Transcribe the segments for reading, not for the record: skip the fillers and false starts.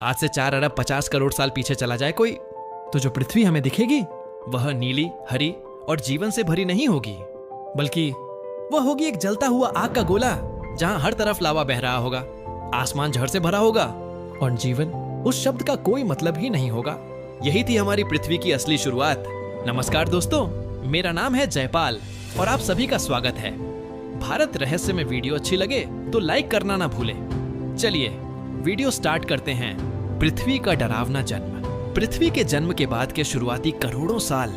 आज से 4 अरब 50 करोड़ साल पीछे चला जाए कोई, तो जो पृथ्वी हमें दिखेगी वह नीली, हरी और जीवन से भरी नहीं होगी, बल्कि वह होगी एक जलता हुआ आग का गोला जहां हर तरफ लावा बह रहा होगा, आसमान जहर से भरा होगा और जीवन उस शब्द का कोई मतलब ही नहीं होगा। यही थी हमारी पृथ्वी की असली शुरुआत। नमस्कार दोस्तों, मेरा नाम है जयपाल और आप सभी का स्वागत है। भारत रहस्य में वीडियो अच्छी लगे तो लाइक करना ना भूलें। चलिए वीडियो स्टार्ट करते हैं। पृथ्वी का डरावना जन्म। पृथ्वी के जन्म के बाद के शुरुआती करोड़ों साल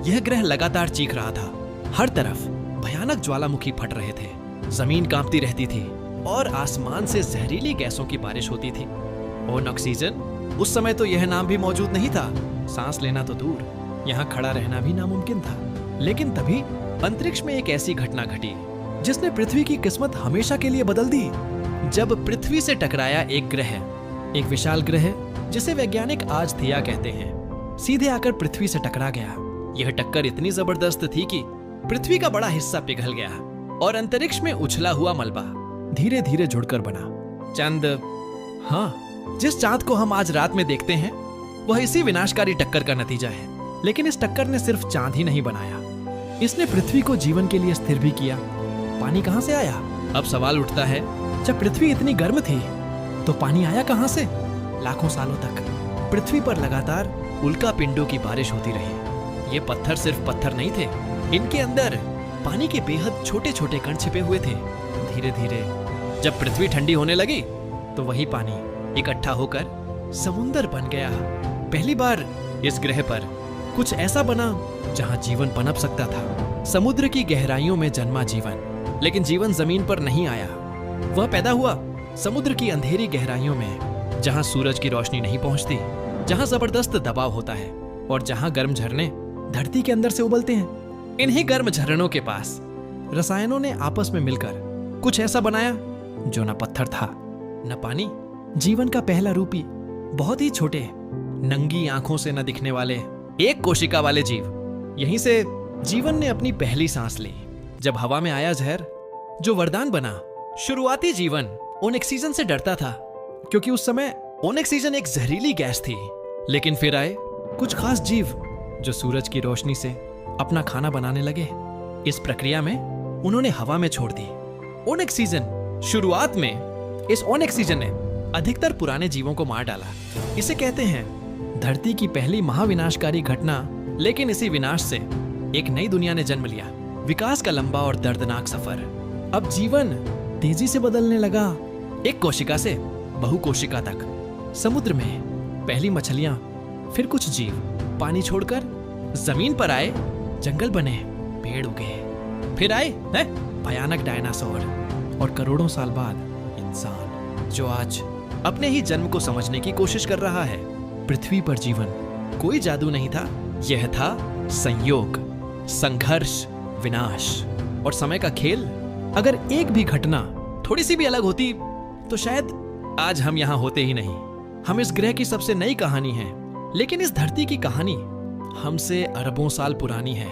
यह ग्रह लगातार चीख रहा था। हर तरफ भयानक ज्वालामुखी फट रहे थे, जमीन कांपती रहती थी और आसमान से जहरीली गैसों की बारिश होती थी। ऑन ऑक्सीजन, उस समय तो यह नाम भी मौजूद नहीं था। सांस लेना तो दूर, यहाँ खड़ा रहना भी नामुमकिन था। लेकिन तभी अंतरिक्ष में एक ऐसी घटना घटी जिसने पृथ्वी की किस्मत हमेशा के लिए बदल दी। जब पृथ्वी से टकराया एक ग्रह, एक विशाल ग्रह जिसे वैज्ञानिक आज थिया कहते हैं, सीधे आकर पृथ्वी से टकरा गया। यह टक्कर इतनी जबरदस्त थी कि पृथ्वी का बड़ा हिस्सा पिघल गया और अंतरिक्ष में उछला हुआ मलबा धीरे धीरे जुड़कर बना चंद। हाँ, जिस चांद को हम आज रात में देखते हैं वह इसी विनाशकारी टक्कर का नतीजा है। लेकिन इस टक्कर ने सिर्फ चांद ही नहीं बनाया, इसने पृथ्वी को जीवन के लिए स्थिर भी किया। पानी कहां से आया? अब सवाल उठता है, जब पृथ्वी इतनी गर्म थी तो पानी आया कहां से? लाखों सालों तक पृथ्वी पर लगातार उल्का पिंडों की बारिश होती रही। ये पत्थर सिर्फ पत्थर नहीं थे, इनके अंदर पानी के बेहद छोटे छोटे कण छिपे हुए थे। धीरे धीरे जब पृथ्वी ठंडी होने लगी तो वही पानी इकट्ठा होकर समुंदर बन गया। पहली बार इस ग्रह पर कुछ ऐसा बना जहां जीवन पनप सकता था। समुद्र की गहराइयों में जन्मा जीवन, लेकिन जीवन जमीन पर नहीं आया। वह पैदा हुआ समुद्र की अंधेरी गहराइयों में, जहां सूरज की रोशनी नहीं पहुंचती, जहां जबरदस्त दबाव होता है और जहां गर्म झरने धरती के अंदर से उबलते हैं। इन्हीं गर्म झरनों के पास रसायनों ने आपस में मिलकर कुछ ऐसा बनाया जो न पत्थर था न पानी। जीवन का पहला रूपी, बहुत ही छोटे, नंगी आंखों से न दिखने वाले, एक कोशिका वाले जीव। यहीं से जीवन ने अपनी पहली सांस ली। जब हवा में आया जहर, जो वरदान बना। शुरुआती जीवन ऑक्सीजन से डरता था क्योंकि उस समय ऑक्सीजन एक जहरीली गैस थी। लेकिन फिर आए कुछ खास जीव जो सूरज की रोशनी से अपना खाना बनाने लगे। इस प्रक्रिया में उन्होंने हवा में छोड़ दी ऑक्सीजन। शुरुआत में इस ऑक्सीजन ने अधिकतर पुराने जीवों को मार डाला। इसे कहते हैं धरती की पहली महाविनाशकारी घटना। लेकिन इसी विनाश से एक नई दुनिया ने जन्म लिया। विकास का लंबा और दर्दनाक सफर। अब जीवन तेजी से बदलने लगा, एक कोशिका से बहुकोशिका तक। समुद्र में पहली मछलियां, फिर कुछ जीव पानी छोड़कर जमीन पर आए, जंगल बने, पेड़ उगे, फिर आए भयानक डायनासोर और करोड़ों साल बाद इंसान, जो आज अपने ही जन्म को समझने की कोशिश कर रहा है। पृथ्वी पर जीवन कोई जादू नहीं था, यह था संयोग, संघर्ष, विनाश और समय का खेल। अगर एक भी घटना थोड़ी सी भी अलग होती तो शायद आज हम यहाँ होते ही नहीं। हम इस ग्रह की सबसे नई कहानी हैं, लेकिन इस धरती की कहानी हमसे अरबों साल पुरानी है।